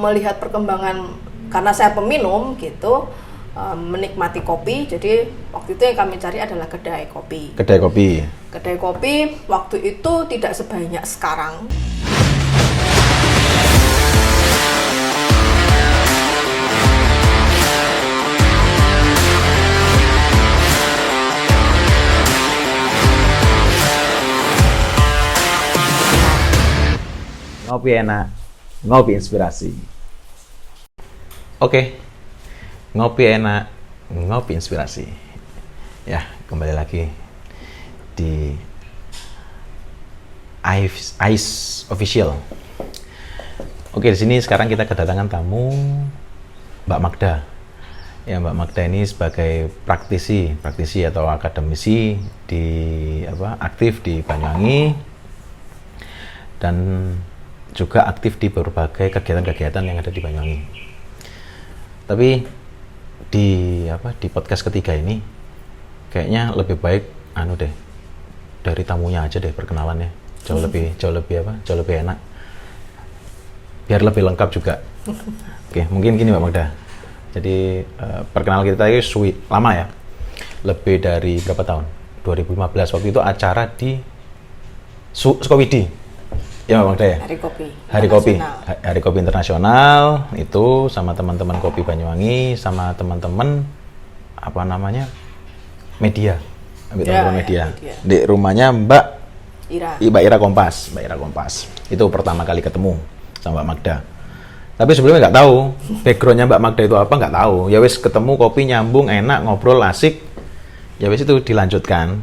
melihat perkembangan karena saya peminum gitu, menikmati kopi. Jadi waktu itu yang kami cari adalah kedai kopi. Kedai kopi waktu itu tidak sebanyak sekarang. Ngopi enak, ngopi inspirasi. Oke, ngopi enak, ngopi inspirasi. Ya, kembali lagi di Ice Official. Oke, di sini sekarang kita kedatangan tamu Mbak Magda. Ya, Mbak Magda ini sebagai praktisi atau akademisi aktif di Banyuwangi dan juga aktif di berbagai kegiatan-kegiatan yang ada di Banyuwangi. Tapi di podcast ketiga ini kayaknya lebih baik dari tamunya aja deh perkenalannya. Jauh lebih enak. Biar lebih lengkap juga. Oke, mungkin gini Mbak Magda. Jadi perkenalan kita ini lama ya. Lebih dari berapa tahun? 2015 waktu itu acara di Skowidi. Ya Mbak Magda ya? Hari Kopi Internasional itu sama teman-teman Kopi Banyuwangi, sama teman-teman media. Media. Di rumahnya Mbak Ira Kompas. Itu pertama kali ketemu sama Mbak Magda. Tapi sebelumnya nggak tahu backgroundnya Mbak Magda itu apa, nggak tahu. Ya wis ketemu kopi nyambung, enak, ngobrol asik. Ya wis itu dilanjutkan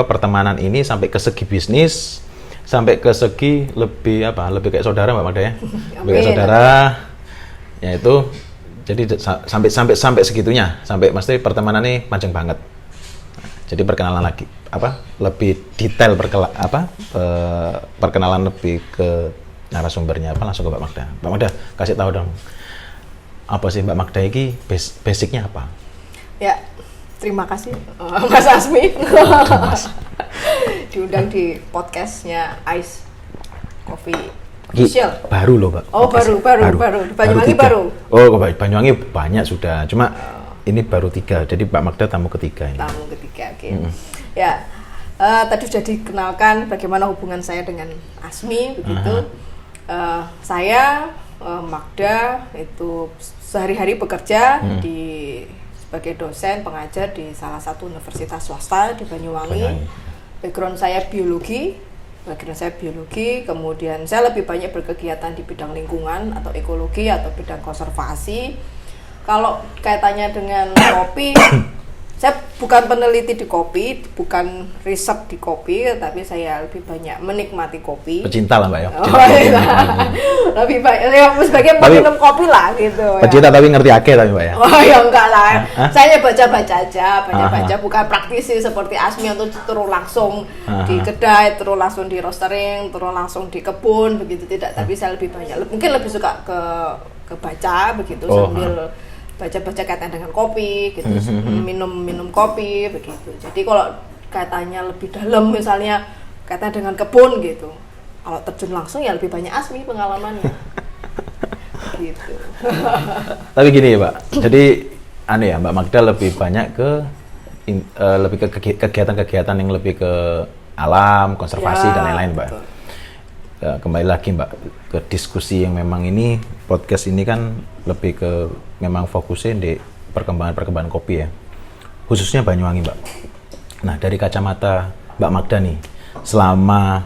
pertemanan ini sampai ke segi bisnis. Sampai ke segi lebih kayak saudara Mbak Magda ya. Lebih kayak saudara. Ya itu jadi sampai segitunya, sampai mesti pertemanan ini panjang banget. Jadi perkenalan lagi lebih detail perkenalan lebih ke narasumbernya langsung ke Mbak Magda. Mbak Magda, kasih tahu dong. Apa sih Mbak Magda ini basicnya apa? Ya, terima kasih Mas Asmi. Diundang di podcastnya Ice Coffee Official. Baru loh Mbak. Oh baru. Di Banyuwangi baru. Oh Banyuwangi banyak sudah. Cuma ini baru 3. Jadi Mbak Magda tamu ketiga ini. Tamu ketiga, oke. Ya, tadi sudah dikenalkan bagaimana hubungan saya dengan Asmi begitu. Saya Magda itu sehari-hari bekerja sebagai dosen pengajar di salah satu universitas swasta di Banyuwangi. Background saya biologi, kemudian saya lebih banyak berkegiatan di bidang lingkungan atau ekologi atau bidang konservasi. Kalau kaitannya dengan kopi, saya bukan peneliti di kopi, bukan riset di kopi, tapi saya lebih banyak menikmati kopi. Pecinta lah Mbak ya. Lebih banyak, ya sebagai peminum kopi lah gitu. Pecinta tapi ngerti tapi Mbak ya. Oh ya enggak lah. Saya baca-baca aja, bukan praktisi seperti Asmi untuk terus langsung di kedai, terus langsung di roastering, terus langsung di kebun begitu tidak. Tapi saya lebih banyak, mungkin lebih suka ke baca begitu sambil baca-baca kaitan dengan kopi gitu, minum kopi begitu. Jadi kalau kaitannya lebih dalam misalnya kaitan dengan kebun gitu, kalau terjun langsung ya lebih banyak Asmi pengalamannya. Gitu. Tapi gini ya Mbak, jadi Mbak Magda lebih banyak lebih ke kegiatan-kegiatan yang lebih ke alam, konservasi dan lain-lain Mbak. Kembali lagi Mbak ke diskusi yang memang ini podcast ini kan lebih ke memang fokusnya di perkembangan kopi ya, khususnya Banyuwangi Mbak. Nah dari kacamata Mbak Magda nih, selama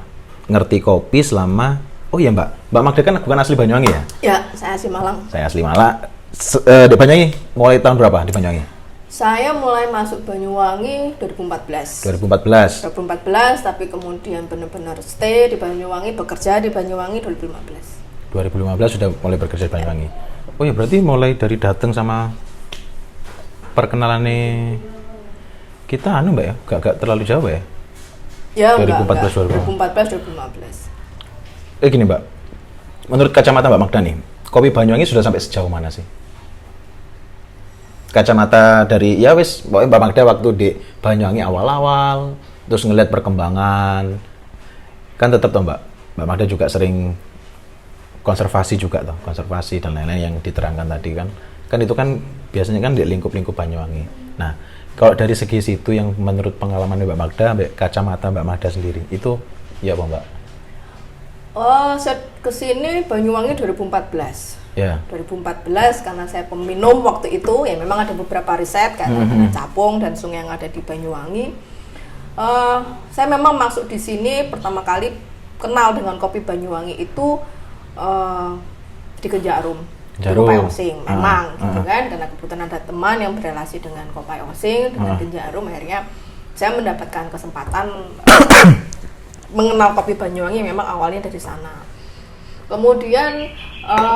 ngerti kopi Mbak Magda kan bukan asli Banyuwangi ya? Ya, saya asli Malang. Di Banyuwangi mulai tahun berapa di Banyuwangi? Saya mulai masuk Banyuwangi 2014, tapi kemudian benar-benar stay di Banyuwangi, bekerja di Banyuwangi 2015 sudah mulai bekerja di Banyuwangi. Oh ya berarti mulai dari datang sama perkenalannya kita Mbak ya, gak terlalu jauh ya? Ya 2014 2015. Gini Mbak, menurut kacamata Mbak Magda nih, kopi Banyuwangi sudah sampai sejauh mana sih? Kacamata dari pokoknya Mbak Magda waktu di Banyuwangi awal-awal, terus ngelihat perkembangan, kan tetap toh Mbak Magda juga sering konservasi juga toh, konservasi dan lain-lain yang diterangkan tadi kan itu kan biasanya kan di lingkup-lingkup Banyuwangi. Nah, kalau dari segi situ yang menurut pengalaman Mbak Magda, kacamata Mbak Magda sendiri itu ya apa Mbak? Saya kesini Banyuwangi 2014. Ya. 2014 karena saya peminum waktu itu, ya memang ada beberapa riset kayak dengan Capung dan sungai yang ada di Banyuwangi. Saya memang masuk di sini pertama kali kenal dengan kopi Banyuwangi itu di Kenjarum, di Kopai Osing, memang gitu kan, karena kebetulan ada teman yang berrelasi dengan Kopai Osing dengan Kenjarum, akhirnya saya mendapatkan kesempatan mengenal kopi Banyuwangi memang awalnya dari sana. Kemudian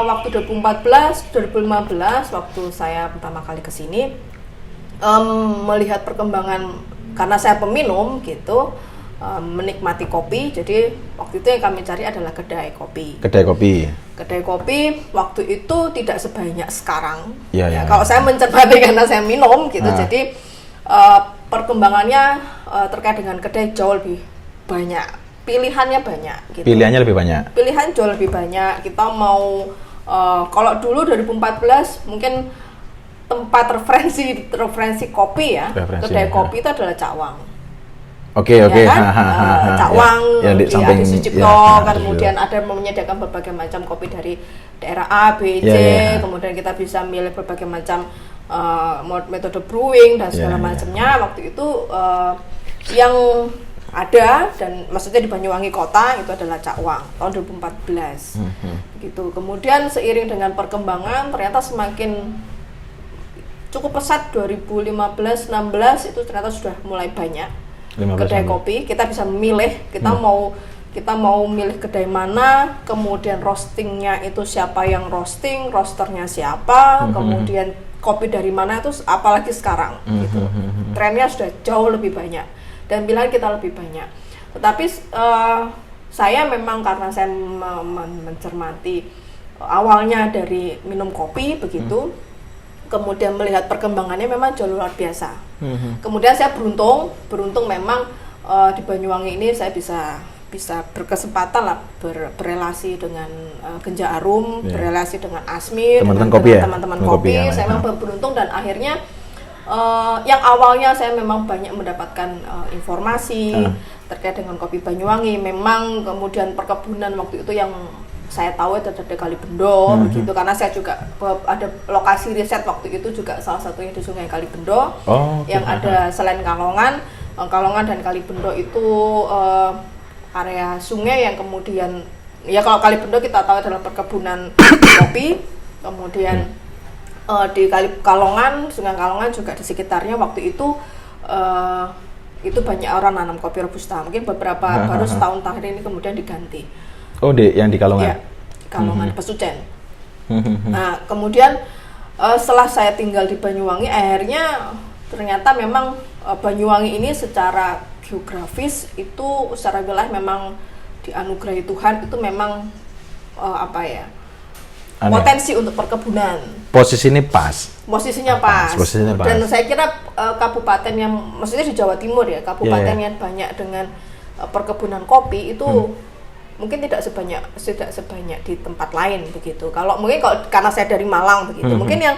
waktu 2014, 2015 waktu saya pertama kali ke sini melihat perkembangan karena saya peminum gitu, menikmati kopi. Jadi waktu itu yang kami cari adalah kedai kopi. Kedai kopi waktu itu tidak sebanyak sekarang. Ya. Kalau saya mencermati karena saya minum gitu. Jadi perkembangannya terkait dengan kedai jauh lebih banyak. Pilihannya banyak gitu. Pilihan jauh lebih banyak. Kita mau kalau dulu 2014 mungkin tempat referensi kopi ya. Kedai kopi itu adalah Cawang. Oke. Kan? Cawang ya, di Adi Sucipto, kemudian ada menyediakan berbagai macam kopi dari daerah A, B, C. Kemudian kita bisa milih berbagai macam metode brewing dan segala macamnya. Waktu itu yang ada dan maksudnya di Banyuwangi kota itu adalah Cawang tahun 2014 gitu. Kemudian seiring dengan perkembangan ternyata semakin cukup pesat 2015-16 itu ternyata sudah mulai banyak kedai kopi. Kita bisa memilih kita mau milih kedai mana, kemudian roastingnya itu siapa yang roasting, roasternya siapa, kemudian kopi dari mana itu apalagi sekarang gitu. Trennya sudah jauh lebih banyak dan pilihan kita lebih banyak. Tetapi saya memang karena saya mencermati awalnya dari minum kopi begitu, kemudian melihat perkembangannya memang jauh luar biasa. Kemudian saya beruntung memang di Banyuwangi ini saya bisa berkesempatan lah berrelasi dengan Kenjarum, berrelasi dengan Asmi, teman-teman kopi. Saya memang beruntung dan akhirnya yang awalnya saya memang banyak mendapatkan informasi terkait dengan kopi Banyuwangi. Memang kemudian perkebunan waktu itu yang saya tahu itu ada Kalibendo begitu, karena saya juga ada lokasi riset waktu itu juga salah satunya di Sungai Kalibendo yang ada selain Kalongan dan Kalibendo itu area sungai yang kemudian ya kalau Kalibendo kita tahu adalah perkebunan kopi, kemudian di Kalongan, Sungai Kalongan juga di sekitarnya waktu itu banyak orang nanam kopi robusta. Mungkin beberapa baru setahun terakhir ini kemudian diganti. Yang di Kalongan? Ya, Kalongan, Pesucen. Nah, kemudian setelah saya tinggal di Banyuwangi, akhirnya ternyata memang Banyuwangi ini secara geografis itu secara wilayah memang dianugerahi Tuhan, itu memang potensi untuk perkebunan. Posisinya pas. Dan saya kira kabupaten yang maksudnya di Jawa Timur ya, kabupaten yang banyak dengan perkebunan kopi itu mungkin tidak sebanyak di tempat lain begitu. Kalau karena saya dari Malang begitu. Mungkin yang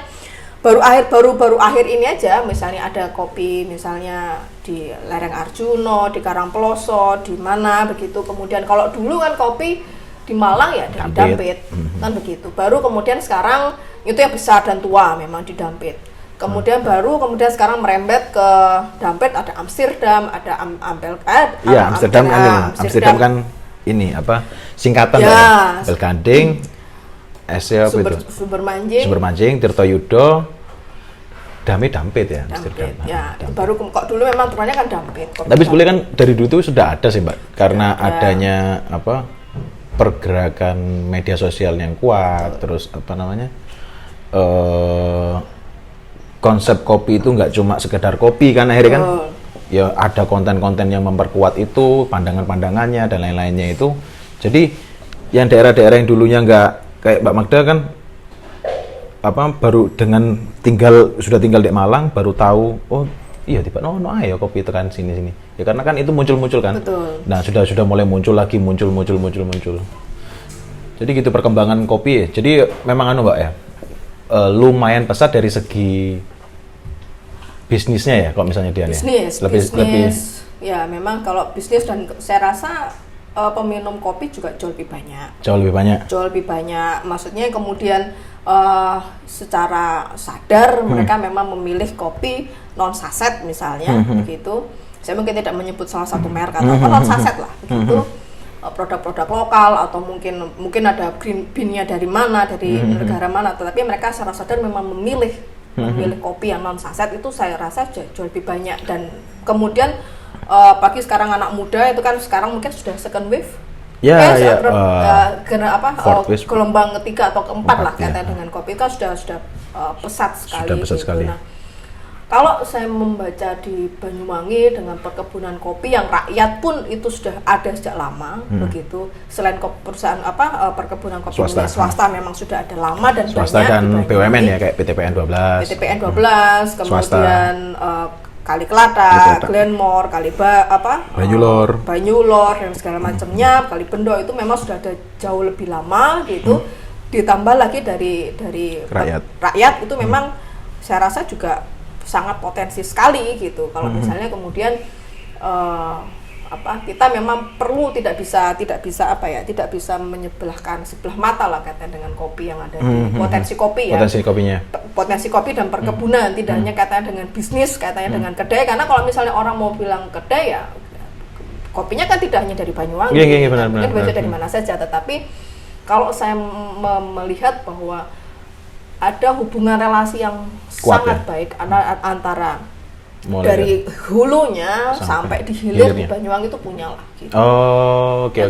baru akhir ini aja misalnya ada kopi misalnya di lereng Arjuno, di Karangploso, di mana begitu. Kemudian kalau dulu kan kopi di Malang ya dari Dampit kan begitu. Baru kemudian sekarang itu yang besar dan tua memang di Dampit. Kemudian kemudian sekarang merembet ke Dampit, ada Amsterdam, ada Amsterdam kan ini singkatan ya. Belkanding, Sumber Manjing, Tirtoyudo, Dampit ya. Amsterdam. Ya, baru kok dulu memang turunnya kan Dampit. Tapi sebetulnya kan dari dulu itu sudah ada sih Mbak, karena adanya pergerakan media sosial yang kuat, terus konsep kopi itu nggak cuma sekedar kopi kan, akhirnya kan ya ada konten-konten yang memperkuat itu, pandangan-pandangannya dan lain-lainnya itu. Jadi yang daerah-daerah yang dulunya nggak kayak Mbak Magda kan baru dengan sudah tinggal di Malang baru tahu iya tiba ayo kopi tekan sini ya, karena kan itu muncul kan. Betul. Nah sudah mulai muncul lagi muncul Jadi gitu perkembangan kopi ya. Jadi memang anu Mbak ya, lumayan pesat dari segi bisnisnya ya, kalau misalnya dia bisnis, lebih ya memang kalau bisnis, dan saya rasa peminum kopi juga jauh lebih banyak. Jauh lebih banyak. Maksudnya kemudian secara sadar mereka memang memilih kopi non saset misalnya, begitu. Saya mungkin tidak menyebut salah satu merek atau non saset lah, begitu. Produk-produk lokal atau mungkin ada green bean-nya dari mana, dari negara mana, tetapi mereka secara sadar memang memilih kopi yang non saset. Itu saya rasa jauh lebih banyak. Dan kemudian bagi sekarang anak muda itu kan sekarang mungkin sudah second wave, gelombang ketiga atau keempat lah kaitan dengan kopi, itu kan sudah pesat sekali. Nah, kalau saya membaca di Banyuwangi dengan perkebunan kopi yang rakyat pun itu sudah ada sejak lama, begitu. Selain perusahaan perkebunan kopi swasta memang sudah ada lama dan swasta banyak. Dan BUMN ya, kayak PTPN 12. Kemudian Kali Kelata, Glenmore, Banyulor dan segala macamnya, Kali Bendo itu memang sudah ada jauh lebih lama gitu. Ditambah lagi dari rakyat itu memang saya rasa juga sangat potensi sekali gitu. Kalau misalnya kemudian kita memang perlu tidak bisa menyebelahkan sebelah mata lah kaitan dengan kopi yang ada di potensi kopi ya. Potensi kopi dan perkebunan, tidak hanya kaitannya dengan bisnis, kaitannya dengan kedai. Karena kalau misalnya orang mau bilang kedai ya kopinya kan tidak hanya dari Banyuwangi, mungkin bisa dari mana saja. Tetapi kalau saya melihat bahwa ada hubungan relasi yang sangat baik antara dari hulunya sampai di hilir di Banyuwangi itu punya lah gitu. Oke.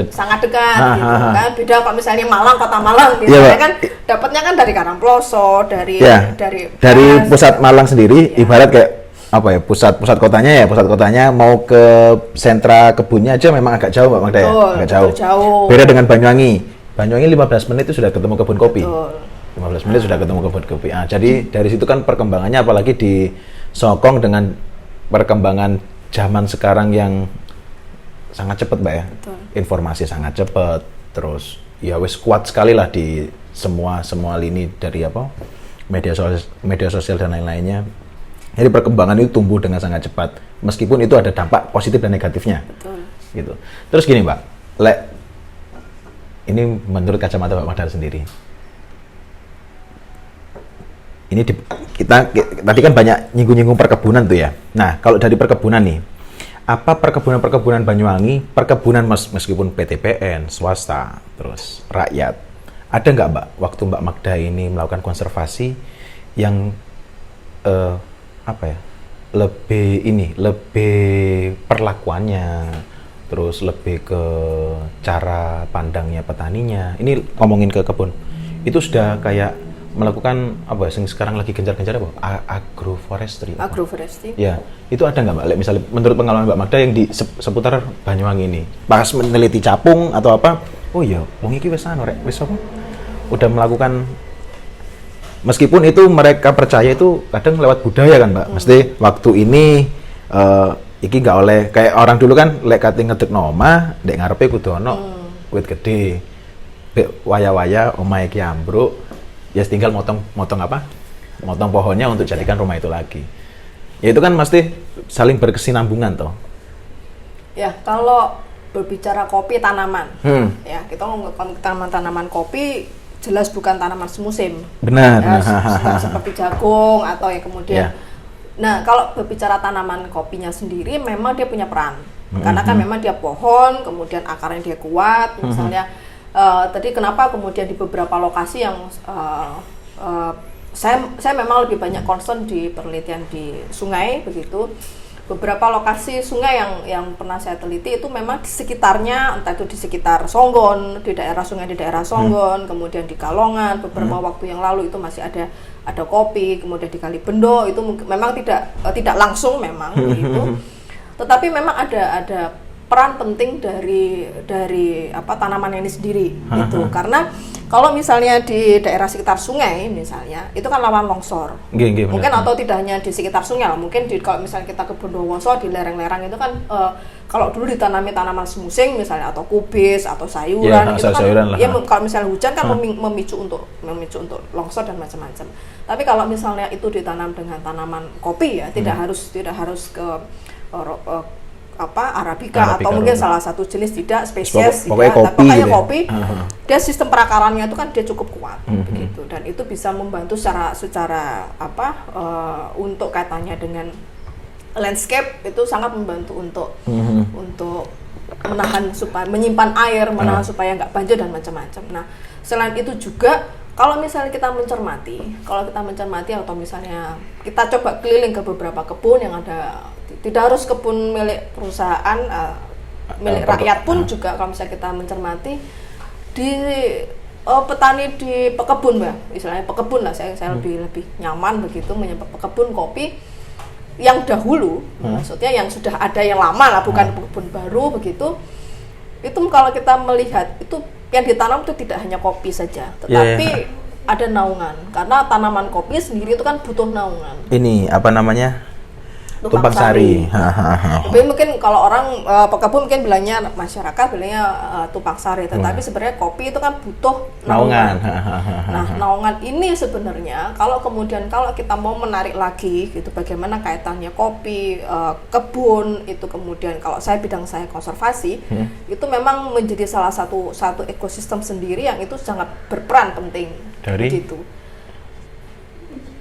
Sangat dekat gitu kan. Beda kalau misalnya Malang, Kota Malang gitu kan dapatnya kan dari Karangploso, dari pusat Malang sendiri, ibarat kayak pusat kotanya mau ke sentra kebunnya aja memang agak jauh Mbak Magda ya. Agak jauh. Beda dengan Banyuwangi 15 menit itu sudah ketemu kebun kopi. 15 menit sudah ketemu kebun kopi. Jadi dari situ kan perkembangannya, apalagi disokong dengan perkembangan zaman sekarang yang sangat cepat Mbak ya. Betul. Informasi sangat cepat, terus ya wis kuat sekali lah di semua lini dari media sosial dan lain-lainnya. Jadi perkembangan itu tumbuh dengan sangat cepat, meskipun itu ada dampak positif dan negatifnya. Betul. Gitu. Terus gini Mbak, ini menurut kacamata Mbak Magda sendiri. Ini kita tadi kan banyak nyinggung-nyinggung perkebunan tuh ya. Nah, kalau dari perkebunan nih, apa perkebunan Banyuwangi, perkebunan meskipun PTPN, swasta, terus rakyat, ada nggak Mbak, waktu Mbak Magda ini melakukan konservasi yang lebih perlakuannya, terus lebih ke cara pandangnya petaninya. Ini ngomongin ke kebun, itu sudah kayak melakukan sekarang lagi gencar-gencar agroforestry. Ya, itu ada nggak Mbak? Misalnya menurut pengalaman Mbak Magda yang di seputar Banyuwangi ini, pas meneliti capung atau apa? Oh iya, wong iki wis udah melakukan, meskipun itu mereka percaya itu kadang lewat budaya kan Mbak. Mesti waktu ini iki nggak oleh, kayak orang dulu kan kate ngedek omah, ndek ngarepe kudu ono wit gede. Waya-waya omahe iki ambruk, ya tinggal motong pohonnya untuk jadikan rumah itu lagi. Ya itu kan mesti saling berkesinambungan toh. Ya, kalau berbicara kopi tanaman, ya kita ngomong tanaman kopi jelas bukan tanaman semusim. Benar. Ya, seperti jagung atau ya kemudian. Nah, kalau berbicara tanaman kopinya sendiri, memang dia punya peran. Karena kan memang dia pohon, kemudian akarnya dia kuat, misalnya. Tadi kenapa kemudian di beberapa lokasi yang saya memang lebih banyak concern di penelitian di sungai begitu. Beberapa lokasi sungai yang pernah saya teliti itu memang di sekitarnya, entah itu di sekitar Songgon, di daerah sungai di daerah Songgon, kemudian di Kalongan beberapa waktu yang lalu itu masih ada kopi, kemudian di Kali Bendo itu memang tidak langsung memang begitu. Tetapi memang ada peran penting dari tanaman ini sendiri gitu. Karena kalau misalnya di daerah sekitar sungai misalnya itu kan rawan longsor. Mungkin atau tidak hanya di sekitar sungai lah, mungkin kalau misalnya kita ke Bondowoso di lereng-lereng itu kan kalau dulu ditanami tanaman semusim misalnya atau kubis atau sayuran itu kan ya kalau misalnya hujan kan memicu untuk longsor dan macam-macam. Tapi kalau misalnya itu ditanam dengan tanaman kopi ya tidak harus ke Arabica atau mungkin salah satu jenis tidak spesies pokoknya kopi dia sistem perakarannya itu kan dia cukup kuat begitu, dan itu bisa membantu secara untuk kaitannya dengan landscape itu sangat membantu untuk menahan supaya menyimpan air, menahan supaya nggak banjir dan macam-macam. Nah selain itu juga kalau misalnya kita mencermati atau misalnya kita coba keliling ke beberapa kebun yang ada, tidak harus kebun milik perusahaan, milik rakyat pun juga kalau misalnya kita mencermati di petani di pekebun istilahnya pekebun lah, saya lebih nyaman begitu menyebut pekebun kopi yang dahulu, maksudnya yang sudah ada yang lama lah, bukan kebun baru begitu. Itu kalau kita melihat itu yang ditanam itu tidak hanya kopi saja, tetapi ada naungan, karena tanaman kopi sendiri itu kan butuh naungan. Ini apa namanya? Tumpang sari. Tapi mungkin kalau orang pekebun mungkin bilangnya, masyarakat bilangnya tumpang sari, tetapi sebenarnya kopi itu kan butuh naungan. Nah, naungan ini sebenarnya kalau kita mau menarik lagi gitu, bagaimana kaitannya kopi, kebun itu, kemudian kalau bidang saya konservasi, itu memang menjadi salah satu ekosistem sendiri yang itu sangat berperan penting gitu.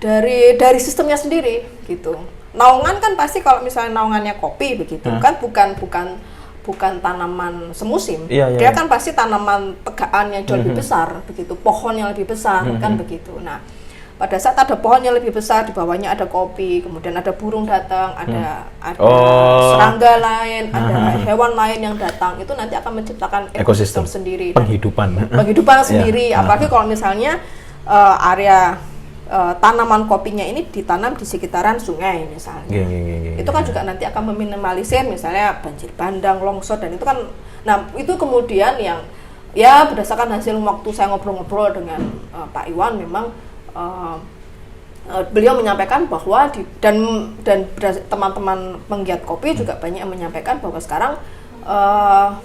Dari sistemnya sendiri gitu. Naungan kan pasti kalau misalnya naungannya kopi begitu kan bukan tanaman semusim. Dia kan pasti tanaman tegaan yang jauh lebih besar begitu, pohon yang lebih besar kan begitu. Nah, pada saat ada pohon yang lebih besar, di bawahnya ada kopi, kemudian ada burung datang, ada serangga lain, ada hewan lain yang datang, itu nanti akan menciptakan ekosistem sendiri, penghidupan sendiri. Apalagi kalau misalnya area tanaman kopinya ini ditanam di sekitaran sungai misalnya, itu kan juga nanti akan meminimalisir misalnya banjir bandang, longsor, dan itu kan, nah itu kemudian yang ya berdasarkan hasil waktu saya ngobrol-ngobrol dengan Pak Iwan, memang beliau menyampaikan bahwa dan teman-teman penggiat kopi juga banyak yang menyampaikan bahwa sekarang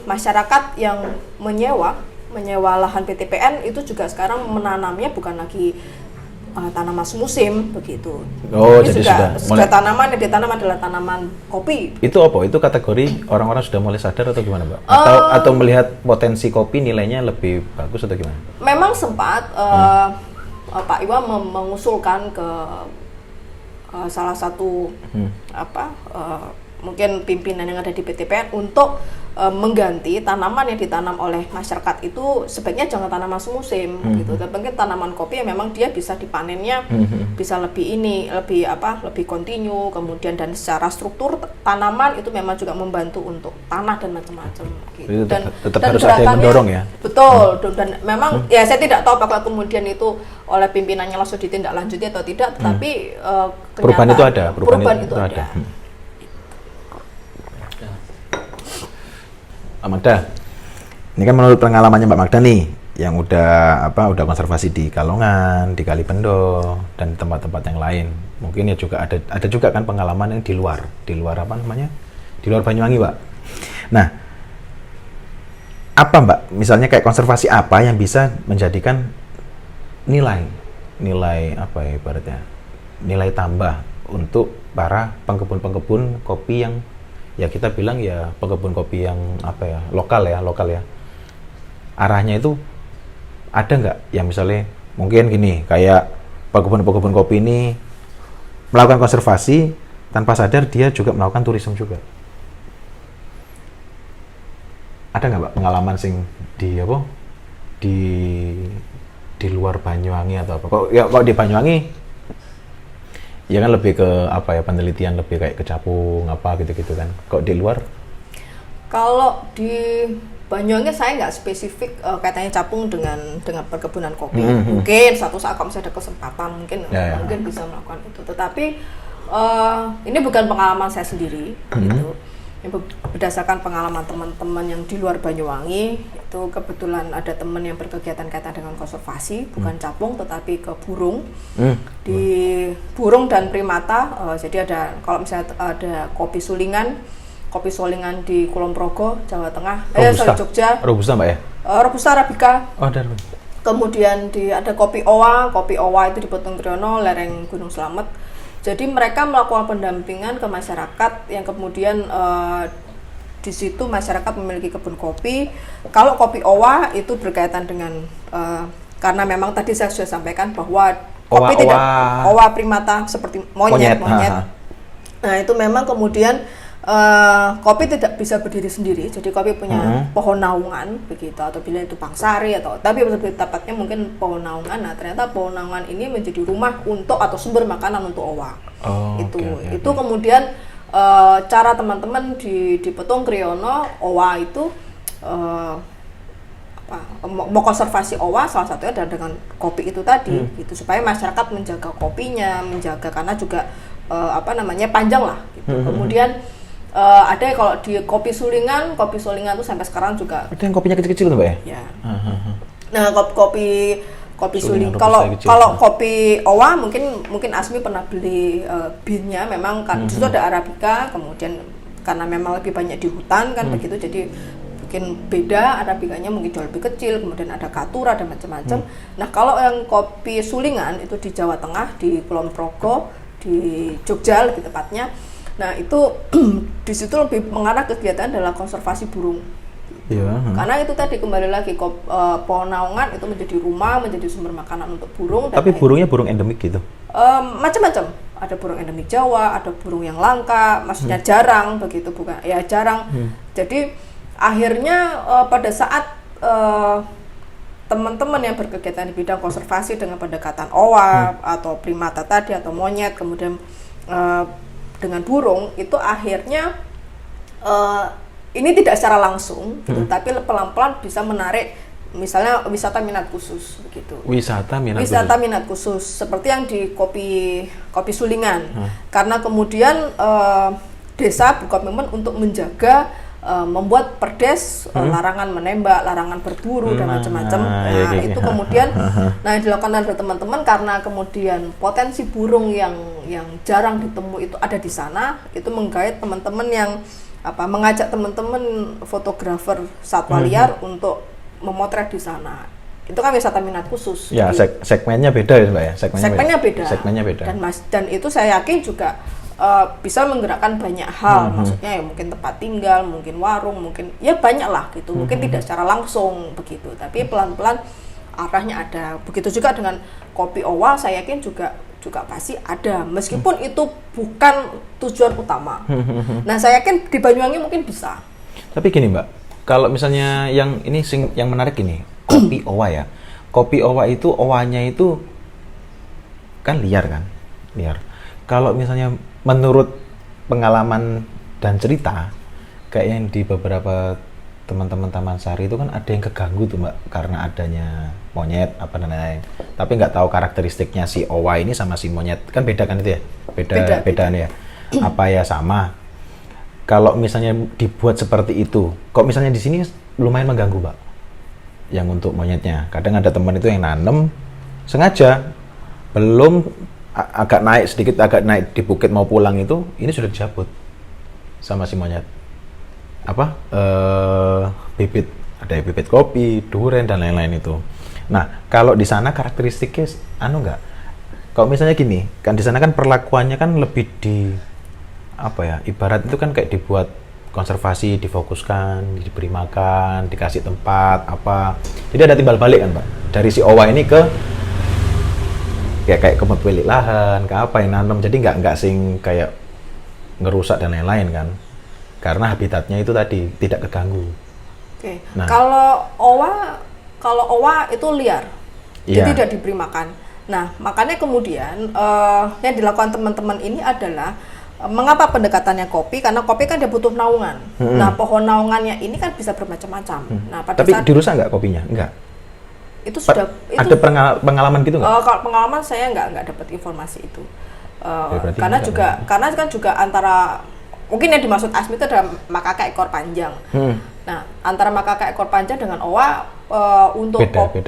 masyarakat yang menyewa lahan PTPN itu juga sekarang menanamnya bukan lagi tanaman musim begitu. Jadi sudah tanaman yang ditanam adalah tanaman kopi. Itu apa? Itu kategori orang-orang sudah mulai sadar atau gimana, Mbak? Atau melihat potensi kopi nilainya lebih bagus atau gimana? Memang sempat Pak Iwan mengusulkan ke salah satu mungkin pimpinan yang ada di PTPN untuk mengganti tanaman yang ditanam oleh masyarakat itu sebaiknya jangan tanaman semusim gitu. Dan mungkin tanaman kopi yang memang dia bisa dipanennya bisa lebih kontinu, kemudian dan secara struktur tanaman itu memang juga membantu untuk tanah dan macam-macam gitu. Dan harus ada yang mendorong ya. Betul. Dan memang ya saya tidak tahu apakah kemudian itu oleh pimpinannya langsung ditindaklanjuti atau tidak, tetapi perubahan itu ada. Perubahan itu ada. Mbak Magda, ini kan menurut pengalamannya Mbak Magda nih, yang udah konservasi di Kalongan, di Kalipendo, dan tempat-tempat yang lain. Mungkin ya juga ada juga kan pengalaman yang di luar di luar Banyuwangi, Mbak. Nah, apa Mbak, misalnya kayak konservasi apa yang bisa menjadikan nilai apa ya ibaratnya, nilai tambah untuk para pengkebun kopi yang ya kita bilang ya pengkebun kopi yang lokal ya, arahnya itu ada nggak yang misalnya mungkin gini, kayak pengkebun kopi ini melakukan konservasi tanpa sadar dia juga melakukan turisme juga. Ada nggak Mbak pengalaman sing di luar Banyuwangi atau apa? Kok di Banyuwangi ya kan lebih ke penelitian lebih kayak kecapung gitu kan. Kok di luar? Kalau di Banyuwangi saya nggak spesifik kaitannya capung dengan perkebunan kopi. Mungkin suatu saat kalau misalnya ada kesempatan mungkin bisa melakukan itu. Tetapi ini bukan pengalaman saya sendiri gitu. Berdasarkan pengalaman teman-teman yang di luar Banyuwangi, itu kebetulan ada teman yang berkegiatan kaitan dengan konservasi, bukan capung tetapi ke burung. Di burung dan primata, jadi ada, kalau misalnya ada kopi sulingan di Kulon Progo, Jawa Tengah, Jogja. Robusta Mbak ya? Robusta Arabica. Oh, ada. Kemudian ada kopi owa itu di Petung Triono, lereng Gunung Slamet. Jadi mereka melakukan pendampingan ke masyarakat yang kemudian di situ masyarakat memiliki kebun kopi. Kalau kopi owa itu berkaitan dengan karena memang tadi saya sudah sampaikan bahwa kopi tidak owa primata seperti monyet. Nah, itu memang kemudian kopi tidak bisa berdiri sendiri, jadi kopi punya pohon naungan begitu, atau bila itu pangsari tapi lebih tepatnya mungkin pohon naungan. Nah, ternyata pohon naungan ini menjadi rumah untuk atau sumber makanan untuk owa. Itu kemudian cara teman-teman di Petung Kriono owa itu mau konservasi owa, salah satunya adalah dengan kopi itu tadi, gitu, supaya masyarakat menjaga kopinya, karena juga panjang lah gitu. Kemudian ada kalau di kopi sulingan tuh sampai sekarang juga. Itu yang kopinya kecil-kecil tuh Mbak ya? Nah, kopi suling. Kalau kopi owa mungkin Asmi pernah beli binnya, memang kan itu ada Arabica, kemudian karena memang lebih banyak di hutan kan begitu, jadi mungkin beda, Arabicanya mungkin jauh lebih kecil, kemudian ada Katura, ada macam-macam. Nah, kalau yang kopi sulingan itu di Jawa Tengah, di Kulon Progo, di Jogja lebih tepatnya. Nah, itu di situ lebih mengarah kegiatan adalah konservasi burung. Karena itu tadi kembali lagi pohon naungan itu menjadi rumah, menjadi sumber makanan untuk burung. Tapi burungnya burung endemik gitu? Macam-macam. Ada burung endemik Jawa, ada burung yang langka, maksudnya jarang begitu, bukan? Ya jarang. Jadi akhirnya pada saat teman-teman yang berkegiatan di bidang konservasi dengan pendekatan owa atau primata tadi atau monyet, kemudian dengan burung, itu akhirnya ini tidak secara langsung, tapi pelan-pelan bisa menarik misalnya wisata minat khusus begitu. Wisata minat khusus seperti yang di kopi sulingan. Karena kemudian desa berkomitmen untuk menjaga membuat perdes, larangan menembak, larangan berburu dan macam-macam. Itu kemudian yang dilakukan oleh teman-teman karena kemudian potensi burung yang jarang ditemui itu ada di sana, itu menggait teman-teman yang mengajak teman-teman fotografer satwa liar untuk memotret di sana. Itu kan wisata minat khusus. Ya, segmennya beda ya Mbak ya. Segmennya beda. Dan itu saya yakin juga bisa menggerakkan banyak hal, maksudnya ya mungkin tempat tinggal, mungkin warung, mungkin ya banyak lah gitu. Mungkin tidak secara langsung begitu, tapi pelan-pelan arahnya ada. Begitu juga dengan kopi owa, saya yakin juga pasti ada, meskipun itu bukan tujuan utama. Nah, saya yakin di Banyuwangi mungkin bisa. Tapi gini Mbak, kalau misalnya yang menarik ini kopi owa ya. Kopi owa itu owanya itu kan liar. Kalau misalnya menurut pengalaman dan cerita, kayak yang di beberapa teman-teman Taman Sari itu kan ada yang keganggu tuh Mbak karena adanya monyet dan lain-lain. Tapi nggak tahu karakteristiknya si owa ini sama si monyet, kan beda kan itu ya? Bedaan ya. Apa ya sama? Kalau misalnya dibuat seperti itu, kok misalnya di sini lumayan mengganggu Mbak? Yang untuk monyetnya, kadang ada teman itu yang nanem sengaja belum agak naik di bukit mau pulang itu, ini sudah dicabut sama si monyet. Bibit, ada bibit kopi, duren dan lain-lain itu. Nah, kalau di sana karakteristiknya enggak? Kalau misalnya gini, kan di sana kan perlakuannya kan lebih di ibarat itu kan kayak dibuat konservasi, difokuskan, diberi makan, dikasih tempat Jadi ada timbal balik kan, Pak. Dari si owa ini ke kayak kepemilik lahan, ke yang nanam. Jadi nggak sing kayak ngerusak dan lain-lain kan. Karena habitatnya itu tadi tidak keganggu. Oke. Nah, kalau owa itu liar, jadi tidak diberi makan. Nah, makanya kemudian yang dilakukan teman-teman ini adalah mengapa pendekatannya kopi? Karena kopi kan dia butuh naungan. Nah, pohon naungannya ini kan bisa bermacam-macam. Nah, tapi dirusak nggak kopinya? Enggak. Itu sudah. Ada pengalaman gitu nggak? Kalau pengalaman saya nggak dapat informasi itu. Karena kan juga antara mungkin yang dimaksud ASMI itu adalah makaka ekor panjang. Nah, antara makaka ekor panjang dengan owa untuk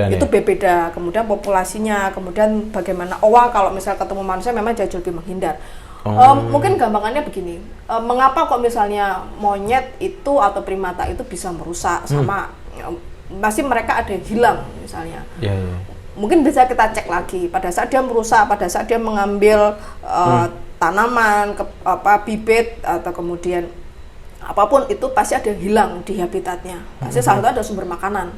itu beda. Kemudian populasinya, kemudian bagaimana owa kalau misal ketemu manusia memang jauh lebih menghindar. Mungkin gampangannya begini, mengapa kok misalnya monyet itu atau primata itu bisa merusak sama masih mereka ada yang hilang misalnya. Mungkin bisa kita cek lagi pada saat dia merusak, pada saat dia mengambil tanaman, bibit atau kemudian apapun itu pasti ada yang hilang di habitatnya. Pasti salah satu ada sumber makanan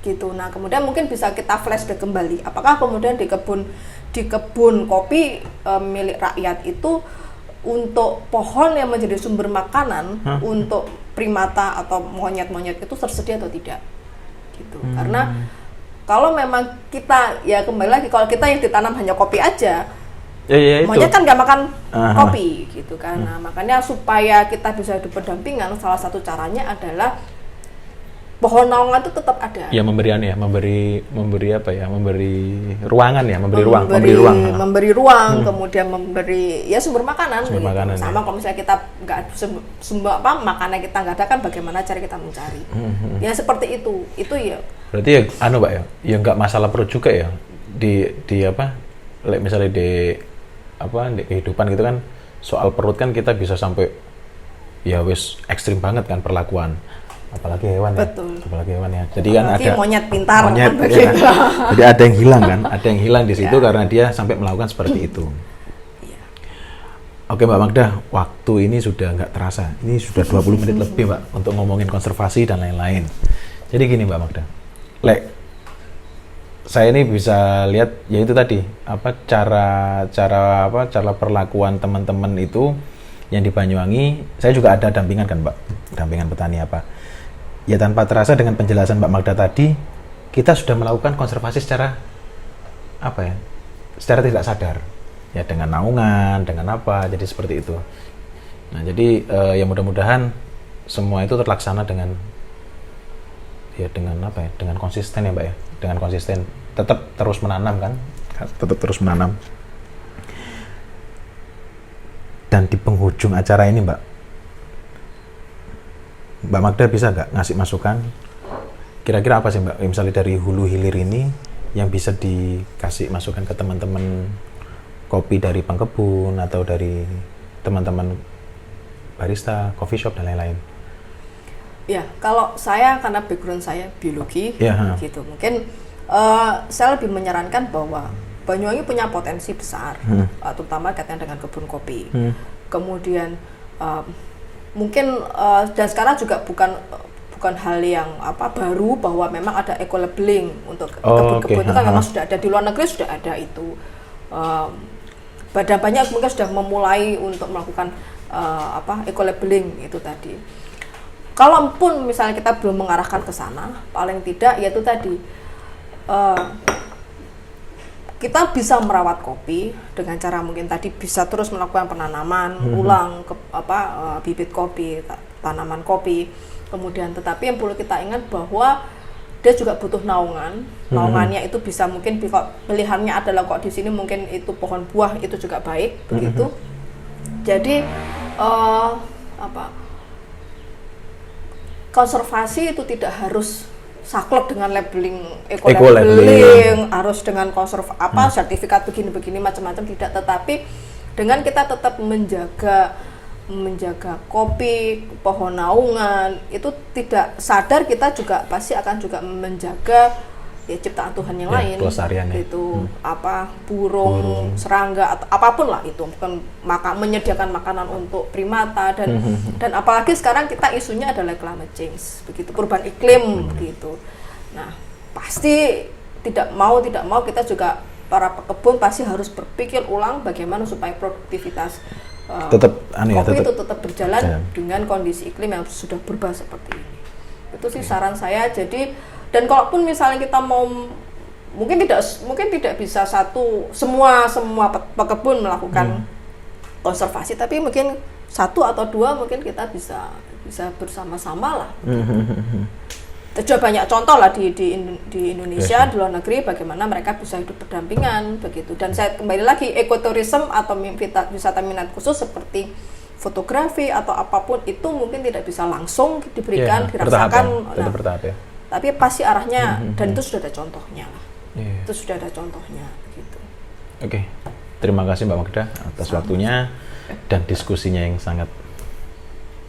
gitu. Nah, kemudian mungkin bisa kita flashback kembali. Apakah kemudian di kebun kopi milik rakyat itu untuk pohon yang menjadi sumber makanan untuk primata atau monyet-monyet itu tersedia atau tidak? Gitu. Karena kalau memang kita ya kembali lagi kalau kita yang ditanam hanya kopi aja, monyet kan nggak makan kopi gitu kan. Nah, makanya supaya kita bisa hidup berdampingan, salah satu caranya adalah pohon naungan itu tetap ada. Ya memberi ruangan ya, memberi ruang, kemudian memberi ya sumber makanan. Sama kalau misalnya kita nggak makanan kita nggak ada kan bagaimana cara kita mencari. Ya seperti itu ya. Berarti ya Mbak ya nggak masalah perut juga ya di misalnya di kehidupan gitu kan, soal perut kan kita bisa sampai ya wis ekstrim banget kan perlakuan, apalagi hewan. Betul. Apalagi hewan ya. Jadi kan ada monyet pintar kan, ya kan? Jadi ada yang hilang kan, ada yang hilang di situ karena dia sampai melakukan seperti itu. Oke Mbak Magda, waktu ini sudah nggak terasa. Ini sudah 20 menit lebih Mbak untuk ngomongin konservasi dan lain-lain. Jadi gini Mbak Magda, saya ini bisa lihat ya itu tadi cara perlakuan teman-teman itu yang di Banyuwangi. Saya juga ada dampingan kan Mbak, dampingan petani ya tanpa terasa dengan penjelasan Mbak Magda tadi kita sudah melakukan konservasi secara secara tidak sadar ya, dengan naungan, dengan jadi seperti itu. Nah jadi ya mudah-mudahan semua itu terlaksana dengan konsisten ya Mbak ya, dengan konsisten tetap terus menanam kan, dan di penghujung acara ini Mbak Magda bisa nggak ngasih masukan kira-kira apa sih Mbak, misalnya dari hulu hilir ini yang bisa dikasih masukan ke teman-teman kopi dari pengkebun atau dari teman-teman barista, coffee shop dan lain-lain? Ya, kalau saya karena background saya biologi, gitu, mungkin saya lebih menyarankan bahwa Banyuwangi punya potensi besar, terutama kaitan dengan kebun kopi. Kemudian mungkin dan sekarang juga bukan hal yang baru bahwa memang ada eco-labeling untuk kebun-kebun itu kan memang sudah ada di luar negeri, sudah ada itu. Badan banyak mungkin sudah memulai untuk melakukan eco-labeling itu tadi. Kalaupun misalnya kita belum mengarahkan ke sana, paling tidak yaitu tadi kita bisa merawat kopi dengan cara mungkin tadi bisa terus melakukan penanaman ulang bibit kopi, tanaman kopi. Kemudian tetapi yang perlu kita ingat bahwa dia juga butuh naungan. Naungannya itu bisa mungkin pilihannya adalah kok di sini mungkin itu pohon buah itu juga baik begitu. Jadi konservasi itu tidak harus saklek dengan labeling eco-labeling, harus dengan sertifikat begini-begini macam-macam, tidak, tetapi dengan kita tetap menjaga kopi, pohon naungan, itu tidak sadar kita juga pasti akan juga menjaga ya ciptaan Tuhan yang lain, itu burung, serangga atau apapun lah itu, bukan menyediakan makanan untuk primata dan apalagi sekarang kita isunya adalah climate change, begitu, perubahan iklim begitu. Nah pasti tidak mau kita juga para pekebun pasti harus berpikir ulang bagaimana supaya produktivitas kopi itu tetap berjalan dengan kondisi iklim yang sudah berubah seperti ini. Itu sih saran saya. Jadi dan kalaupun misalnya kita mau mungkin tidak bisa semua pekebun melakukan konservasi, tapi mungkin 1 atau 2 mungkin kita bisa bersama-sama lah. Sudah banyak contoh lah di Indonesia, di luar negeri bagaimana mereka bisa hidup berdampingan begitu. Dan saya kembali lagi, ekotourism atau wisata minat khusus seperti fotografi atau apapun itu mungkin tidak bisa langsung diberikan, bertahap dirasakan. ya, tetap bertahap ya. Tapi pasti arahnya dan itu sudah ada contohnya lah. Iya. Itu sudah ada contohnya gitu. Oke. Terima kasih Mbak Magda atas waktunya dan diskusinya yang sangat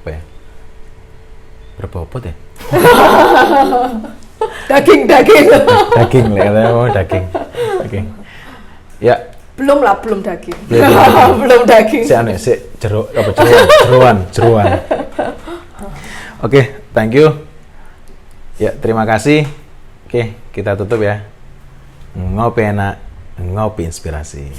apa ya? Berbobot ya? Daging. Daging lah, katanya mau daging. Ya. Belum daging. Ya, belum daging. Jeruan. Oke, thank you. Ya, terima kasih. Oke, kita tutup ya. Ngopi enak, ngopi inspirasi.